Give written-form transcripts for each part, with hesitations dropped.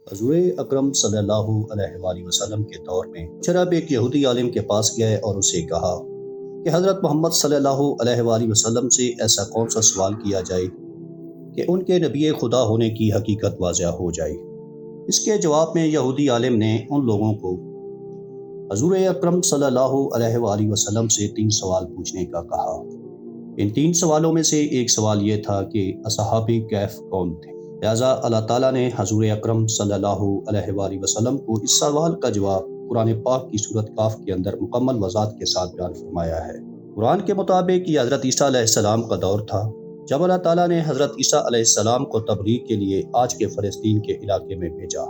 حضور اکرم صلی اللہ علیہ وآلہ وسلم کے دور میں شراب ایک یہودی عالم کے پاس گئے اور اسے کہا کہ حضرت محمد صلی اللہ علیہ وآلہ وسلم سے ایسا کون سا سوال کیا جائے کہ ان کے نبی خدا ہونے کی حقیقت واضح ہو جائے۔ اس کے جواب میں یہودی عالم نے ان لوگوں کو حضور اکرم صلی اللہ علیہ وآلہ وسلم سے 3 سوال پوچھنے کا کہا۔ ان 3 سوالوں میں سے ایک سوال یہ تھا کہ اصحاب کہف کون تھے۔ لہٰذا اللہ تعالیٰ نے حضور اکرم صلی اللہ علیہ وآلہ وسلم کو اس سوال کا جواب قرآن پاک کی سورۃ کاف کے اندر مکمل وضاحت کے ساتھ بیان فرمایا ہے۔ قرآن کے مطابق یہ حضرت عیسیٰ علیہ السلام کا دور تھا جب اللہ تعالیٰ نے حضرت عیسیٰ علیہ السلام کو تبلیغ کے لیے آج کے فلسطین کے علاقے میں بھیجا۔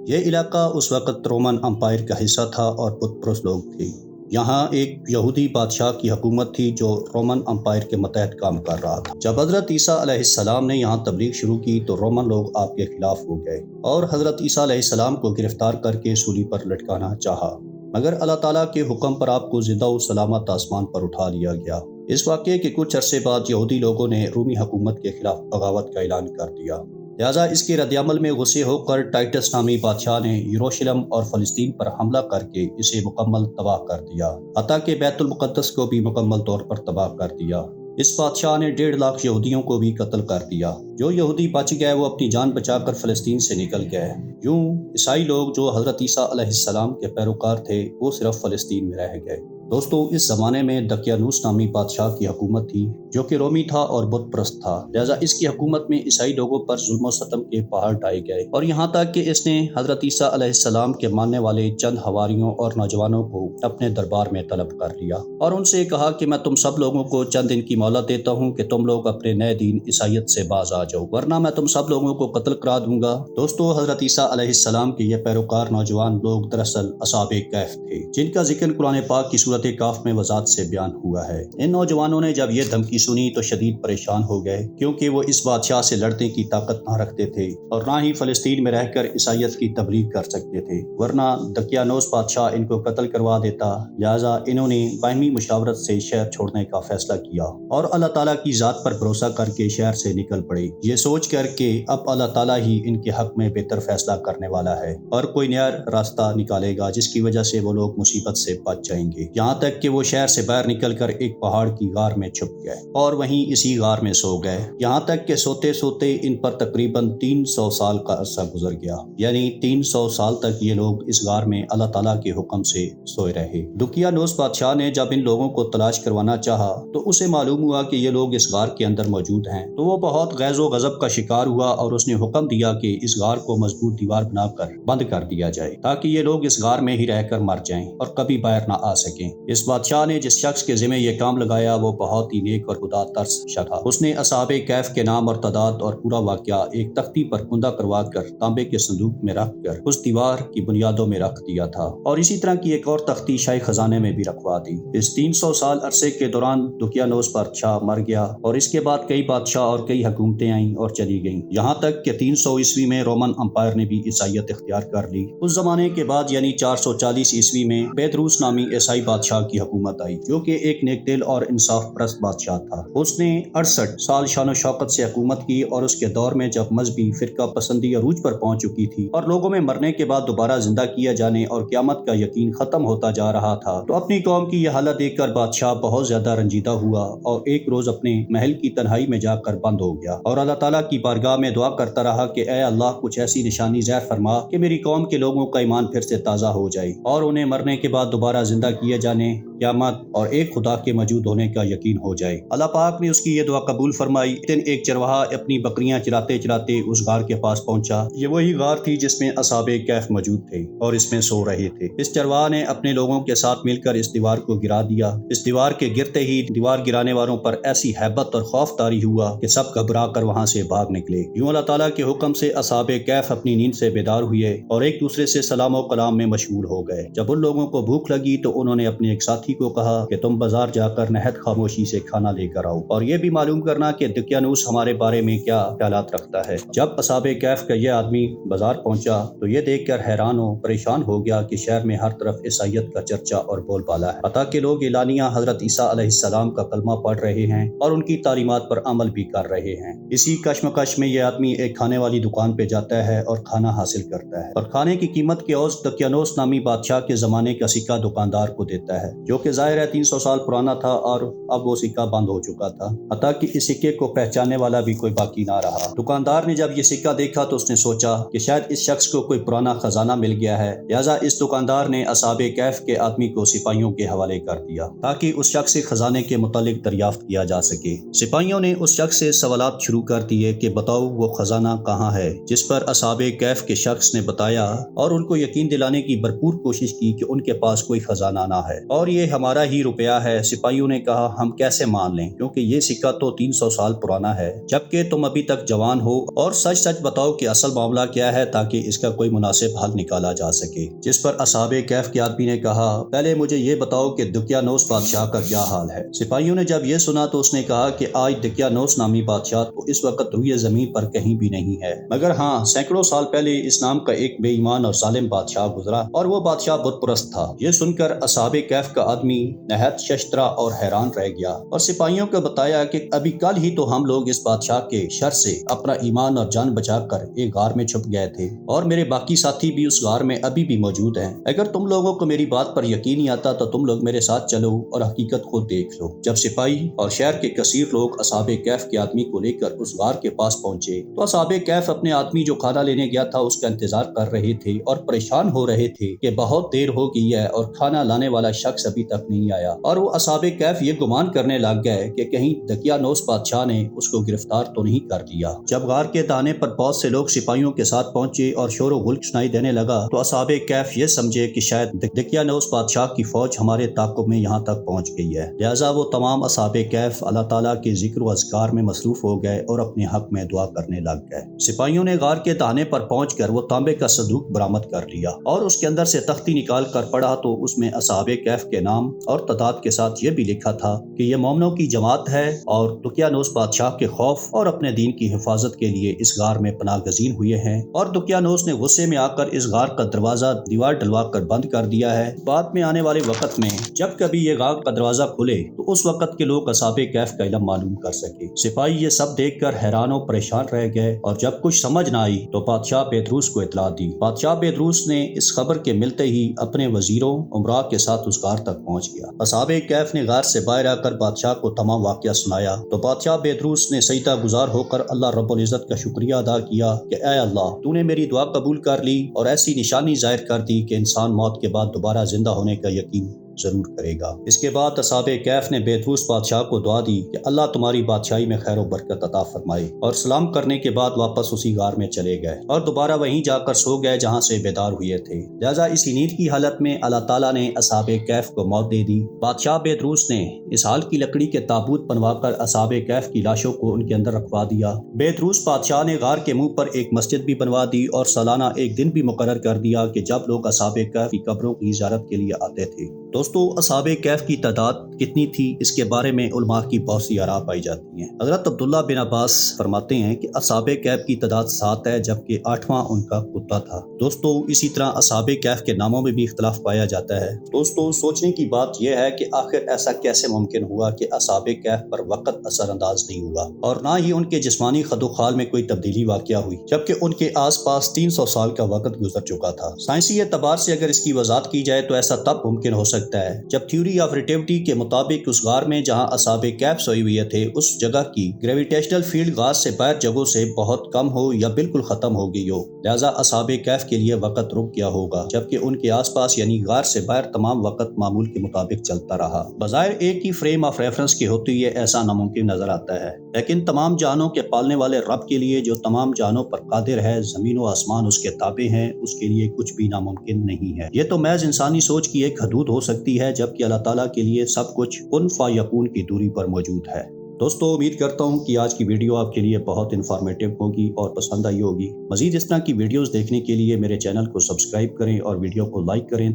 یہ علاقہ اس وقت رومن امپائر کا حصہ تھا اور بت پرست لوگ تھے۔ یہاں ایک یہودی بادشاہ کی حکومت تھی جو رومن امپائر کے متحد کام کر رہا تھا۔ جب حضرت عیسیٰ علیہ السلام نے یہاں تبلیغ شروع کی تو رومن لوگ آپ کے خلاف ہو گئے اور حضرت عیسیٰ علیہ السلام کو گرفتار کر کے سولی پر لٹکانا چاہا، مگر اللہ تعالیٰ کے حکم پر آپ کو زندہ و سلامت آسمان پر اٹھا لیا گیا۔ اس واقعے کے کچھ عرصے بعد یہودی لوگوں نے رومی حکومت کے خلاف بغاوت کا اعلان کر دیا۔ لہٰذا اس کے رد عمل میں غصے ہو کر ٹائٹس نامی بادشاہ نے یروشلم اور فلسطین پر حملہ کر کے اسے مکمل تباہ کر دیا، حتیٰ کہ بیت المقدس کو بھی مکمل طور پر تباہ کر دیا۔ اس بادشاہ نے 1.5 لاکھ یہودیوں کو بھی قتل کر دیا۔ جو یہودی بچ گئے وہ اپنی جان بچا کر فلسطین سے نکل گئے۔ یوں عیسائی لوگ جو حضرت عیسیٰ علیہ السلام کے پیروکار تھے وہ صرف فلسطین میں رہ گئے۔ دوستو، اس زمانے میں دقیانوس نامی بادشاہ کی حکومت تھی جو کہ رومی تھا اور بت پرست تھا۔ لہٰذا اس کی حکومت میں عیسائی لوگوں پر ظلم و ستم کے پہاڑ ڈھائے گئے، اور یہاں تک کہ اس نے حضرت عیسیٰ علیہ السلام کے ماننے والے چند حواریوں اور نوجوانوں کو اپنے دربار میں طلب کر لیا اور ان سے کہا کہ میں تم سب لوگوں کو چند دن کی مہلت دیتا ہوں کہ تم لوگ اپنے نئے دین عیسائیت سے باز آ جاؤ، ورنہ میں تم سب لوگوں کو قتل کرا دوں گا۔ دوستو، حضرت عیسیٰ علیہ السلام کے یہ پیروکار نوجوان لوگ دراصل اصحاب کہف تھے، جن کا ذکر قرآن پاک کی سورۃ کاف میں وضاحت سے بیان ہوا ہے۔ ان نوجوانوں نے جب یہ دھمکی سنی تو شدید پریشان ہو گئے، کیونکہ وہ اس بادشاہ سے لڑنے کی طاقت نہ رکھتے تھے اور نہ ہی فلسطین میں رہ کر عیسائیت کی تبلیغ کر سکتے تھے، ورنہ دقیانوس بادشاہ ان کو قتل کروا دیتا۔ لہٰذا انہوں نے باہمی مشاورت سے شہر چھوڑنے کا فیصلہ کیا اور اللہ تعالیٰ کی ذات پر بھروسہ کر کے شہر سے نکل پڑے، یہ سوچ کر کہ اب اللہ تعالیٰ ہی ان کے حق میں بہتر فیصلہ کرنے والا ہے اور کوئی نیا راستہ نکالے گا جس کی وجہ سے وہ لوگ مصیبت سے بچ جائیں گے۔ یہاں تک کہ وہ شہر سے باہر نکل کر ایک پہاڑ کی غار میں چھپ گئے اور وہیں اسی غار میں سو گئے، یہاں تک کہ سوتے سوتے ان پر تقریباً 300 سال کا عرصہ گزر گیا، یعنی 300 سال تک یہ لوگ اس غار میں اللہ تعالیٰ کے حکم سے سوئے رہے۔ دقیانوس بادشاہ نے جب ان لوگوں کو تلاش کروانا چاہا تو اسے معلوم ہوا کہ یہ لوگ اس غار کے اندر موجود ہیں، تو وہ بہت غیظ و غضب کا شکار ہوا اور اس نے حکم دیا کہ اس غار کو مضبوط دیوار بنا کر بند کر دیا جائے تاکہ یہ لوگ اس غار میں ہی رہ کر مر جائیں اور کبھی باہر نہ آ سکیں۔ اس بادشاہ نے جس شخص کے ذمہ یہ کام لگایا وہ بہت ہی نیک اور خدا ترس شخص تھا۔ اس نے اصحاب کہف کے نام اور تعداد اور پورا واقعہ ایک تختی پر کندہ کروا کر تانبے کے صندوق میں رکھ کر اس دیوار کی بنیادوں میں رکھ دیا تھا، اور اسی طرح کی ایک اور تختی شاہی خزانے میں بھی رکھوا دی۔ اس 300 سال عرصے کے دوران دقیانوس بادشاہ مر گیا اور اس کے بعد کئی بادشاہ اور کئی حکومتیں آئیں اور چلی گئیں، یہاں تک کہ 300 عیسوی میں رومن امپائر نے بھی عیسائیت اختیار کر لی۔ اس زمانے کے بعد یعنی 440 عیسوی میں بیدروس نامی عیسائی بادشاہ کی حکومت آئی، جو کہ ایک نیک دل اور انصاف پرست بادشاہ تھا۔ اس نے 68 سال شان و شوکت سے حکومت کی، اور اس کے دور میں جب مذہبی فرقہ پسندی عروج پر پہنچ چکی تھی اور لوگوں میں مرنے کے بعد دوبارہ زندہ کیا جانے اور قیامت کا یقین ختم ہوتا جا رہا تھا، تو اپنی قوم کی یہ حالت دیکھ کر بادشاہ بہت زیادہ رنجیدہ ہوا اور ایک روز اپنے محل کی تنہائی میں جا کر بند ہو گیا اور اللہ تعالیٰ کی بارگاہ میں دعا کرتا رہا کہ اے اللہ، کچھ ایسی نشانی ظاہر فرما کہ میری قوم کے لوگوں کا ایمان پھر سے تازہ ہو جائے اور انہیں مرنے کے بعد دوبارہ زندہ کیے جانے، قیامت اور ایک خدا کے موجود ہونے کا یقین ہو جائے۔ اللہ پاک نے اس کی یہ دعا قبول فرمائی۔ ایک دن ایک چرواہا اپنی بکریاں چراتے چراتے اس غار کے پاس پہنچا۔ یہ وہی غار تھی جس میں اصحاب کہف موجود تھے اور اس میں سو رہے تھے۔ اس چرواہا نے اپنے لوگوں کے ساتھ مل کر اس دیوار کو گرا دیا۔ اس دیوار کے گرتے ہی دیوار گرانے والوں پر ایسی ہیبت اور خوف طاری ہوا کہ سب گھبرا کر وہاں سے بھاگ نکلے۔ یوں اللہ تعالیٰ کے حکم سے اصحاب کہف اپنی نیند سے بیدار ہوئے اور ایک دوسرے سے سلام و کلام میں مشغول ہو گئے۔ جب ان لوگوں کو بھوک لگی تو انہوں نے اپنی اپنے ایک ساتھی کو کہا کہ تم بازار جا کر نہایت خاموشی سے کھانا لے کر آؤ اور یہ بھی معلوم کرنا کہ دقیانوس ہمارے بارے میں کیا خیالات رکھتا ہے۔ جب اصحاب کہف کا یہ آدمی بازار پہنچا تو یہ دیکھ کر حیران و پریشان ہو گیا کہ شہر میں ہر طرف عیسائیت کا چرچا اور بول بالا ہے، حتیٰ کہ لوگ اعلانیہ حضرت عیسیٰ علیہ السلام کا کلمہ پڑھ رہے ہیں اور ان کی تعلیمات پر عمل بھی کر رہے ہیں۔ اسی کشمکش میں یہ آدمی ایک کھانے والی دکان پہ جاتا ہے اور کھانا حاصل کرتا ہے اور کھانے کی قیمت کے عوض دقیانوس نامی بادشاہ کے زمانے کا سکہ دکاندار کو دیتا ہے، جو کہ ظاہر ہے 300 سال پرانا تھا اور اب وہ سکہ بند ہو چکا تھا، حتیٰ کہ اس سکے کو پہچاننے والا بھی کوئی باقی نہ رہا۔ دکاندار نے جب یہ سکہ دیکھا تو اس نے سوچا کہ شاید اس شخص کو کوئی پرانا خزانہ مل گیا ہے، لہٰذا اس دکاندار نے اصحاب کہف کے آدمی کو سپاہیوں کے حوالے کر دیا تاکہ اس شخص سے خزانے کے متعلق دریافت کیا جا سکے۔ سپاہیوں نے اس شخص سے سوالات شروع کر دیے کہ بتاؤ وہ خزانہ کہاں ہے، جس پر اصحاب کہف کے شخص نے بتایا اور ان کو یقین دلانے کی بھرپور کوشش کی کہ ان کے پاس کوئی خزانہ نہ ہے اور یہ ہمارا ہی روپیہ ہے۔ سپاہیوں نے کہا ہم کیسے مان لیں، کیونکہ یہ سکہ تو 300 سال پرانا ہے، جبکہ تم ابھی تک جوان ہو، اور سچ سچ بتاؤ کہ اصل معاملہ کیا ہے تاکہ اس کا کوئی مناسب حل نکالا جا سکے۔ جس پر اصحاب کہف کے آدمی نے کہا پہلے مجھے یہ بتاؤ کہ دقیانوس بادشاہ کا کیا حال ہے۔ سپاہیوں نے جب یہ سنا تو اس نے کہا کہ آج دقیانوس نامی بادشاہ تو اس وقت روئے زمین پر کہیں بھی نہیں ہے، مگر ہاں سینکڑوں سال پہلے اس نام کا ایک بے ایمان اور ظالم بادشاہ گزرا اور وہ بادشاہ بت پرست تھا۔ یہ سن کر اصحاب کہف کا آدمی نہایت ششدرا اور حیران رہ گیا اور سپاہیوں کو بتایا کہ ابھی کل ہی تو ہم لوگ اس بادشاہ کے شر سے اپنا ایمان اور جان بچا کر ایک غار میں چھپ گئے تھے اور میرے باقی ساتھی بھی اس غار میں ابھی بھی موجود ہیں۔ اگر تم لوگوں کو میری بات پر یقین نہیں آتا تو تم لوگ میرے ساتھ چلو اور حقیقت خود دیکھ لو۔ جب سپاہی اور شہر کے کثیر لوگ اصحاب کہف کے آدمی کو لے کر اس غار کے پاس پہنچے تو اصحاب کہف اپنے آدمی جو کھانا لینے گیا تھا اس کا انتظار کر رہے تھے اور پریشان ہو رہے تھے کہ بہت دیر ہو گئی ہے اور کھانا لانے والا شخص ابھی تک نہیں آیا، اور وہ اصحاب کہف یہ گمان کرنے لگ گئے کہ کہیں دقیانوس بادشاہ نے اس کو گرفتار تو نہیں کر دیا۔ جب غار کے دانے پر بہت سے لوگ سپاہیوں کے ساتھ پہنچے اور شور و غل سنائی دینے لگا تو اصحاب کہف یہ سمجھے کہ شاید دقیانوس بادشاہ کی فوج ہمارے تعاقب میں یہاں تک پہنچ گئی ہے، لہٰذا وہ تمام اصحاب کہف اللہ تعالیٰ کے ذکر و اذکار میں مصروف ہو گئے اور اپنے حق میں دعا کرنے لگ گئے۔ سپاہیوں نے غار کے دانے پر پہنچ کر وہ تانبے کا صندوق برآمد کر لیا اور اس کے اندر سے تختی نکال کر پڑھا تو اس میں اصحاب کہف کے نام اور تعداد کے ساتھ یہ بھی لکھا تھا کہ یہ مومنوں کی جماعت ہے اور دقیانوس بادشاہ کے خوف اور اپنے دین کی حفاظت کے لیے اس غار میں پناہ گزین ہوئے ہیں، اور دقیانوس نے غصے میں آ کر اس غار کا دروازہ دیوار ڈلوا کر بند کر دیا ہے۔ بعد میں آنے والے وقت میں جب کبھی یہ غار کا دروازہ کھلے تو اس وقت کے لوگ اصحاب کہف کا علم معلوم کر سکے۔ سپاہی یہ سب دیکھ کر حیران و پریشان رہ گئے اور جب کچھ سمجھ نہ آئی تو بادشاہ بیدروس کو اطلاع دی۔ بادشاہ بیدروس نے اس خبر کے ملتے ہی اپنے وزیروں عمراء کے ساتھ اس غار تک پہنچ گیا۔ اصحاب کہف نے غار سے باہر آ کر بادشاہ کو تمام واقعہ سنایا تو بادشاہ بیدروس نے سجدہ گزار ہو کر اللہ رب العزت کا شکریہ ادا کیا کہ اے اللہ تو نے میری دعا قبول کر لی اور ایسی نشانی ظاہر کر دی کہ انسان موت کے بعد دوبارہ زندہ ہونے کا یقین ضرور کرے گا۔ اس کے بعد اصحاب کہف نے بیدروس بادشاہ کو دعا دی کہ اللہ تمہاری بادشاہی میں خیر و برکت عطا فرمائے، اور سلام کرنے کے بعد واپس اسی غار میں چلے گئے اور دوبارہ وہیں جا کر سو گئے جہاں سے بیدار ہوئے تھے۔ لہٰذا اسی نیند کی حالت میں اللہ تعالیٰ نے اصحاب کہف کو موت دے دی۔ بادشاہ بیدروس نے اس حال کی لکڑی کے تابوت بنوا کر اصحاب کہف کی لاشوں کو ان کے اندر رکھوا دیا۔ بیدروس بادشاہ نے غار کے منہ پر ایک مسجد بھی بنوا دی اور سالانہ ایک دن بھی مقرر کر دیا کہ جب لوگ اصحاب کہف کی قبروں کی زیارت کے لیے آتے تھے۔ دوستو اصحاب کہف کی تعداد کتنی تھی اس کے بارے میں علماء کی بہت سی آراء پائی جاتی ہیں۔ حضرت عبداللہ بن عباس فرماتے ہیں کہ اصحاب کہف کی تعداد 7 ہے جبکہ 8واں ان کا کتا تھا۔ دوستو اسی طرح اصحاب کہف کے ناموں میں بھی اختلاف پایا جاتا ہے۔ دوستو سوچنے کی بات یہ ہے کہ آخر ایسا کیسے ممکن ہوا کہ اصحاب کہف پر وقت اثر انداز نہیں ہوا اور نہ ہی ان کے جسمانی خد و خال میں کوئی تبدیلی واقع ہوئی، جبکہ ان کے آس پاس 300 سال کا وقت گزر چکا تھا۔ سائنسی اعتبار سے اگر اس کی وضاحت کی جائے تو ایسا تب ممکن ہو سکتا ہے جب تھیوری آف ریلیٹیوٹی کے مطابق اس غار میں جہاں اصحاب کہف سوئے ہوئے تھے اس جگہ کی گریویٹیشنل فیلڈ غار سے باہر جگہوں سے بہت کم ہو یا بالکل ختم ہو گئی ہو، لہذا اصحاب کہف کے لیے وقت رک گیا ہوگا، جبکہ ان کے آس پاس یعنی غار سے باہر تمام وقت معمول کے مطابق چلتا رہا۔ بظاہر ایک ہی فریم آف ریفرنس کی ہوتی ہے ایسا ناممکن نظر آتا ہے، لیکن تمام جہانوں کے پالنے والے رب کے لیے جو تمام جہانوں پر قادر ہے، زمین و آسمان اس کے تابع ہیں، اس کے لیے کچھ بھی ناممکن نہیں ہے۔ یہ تو محض انسانی سوچ کی ایک حدود ہو سکتی ہے، جبکہ اللہ تعالیٰ کے لیے سب کچھ کن فیکون کی دوری پر موجود ہے۔ دوستو امید کرتا ہوں کہ آج کی ویڈیو آپ کے لیے بہت انفارمیٹیو ہوگی اور پسند آئی ہوگی۔ مزید اس طرح کی ویڈیوز دیکھنے کے لیے میرے چینل کو سبسکرائب کریں اور ویڈیو کو لائک کریں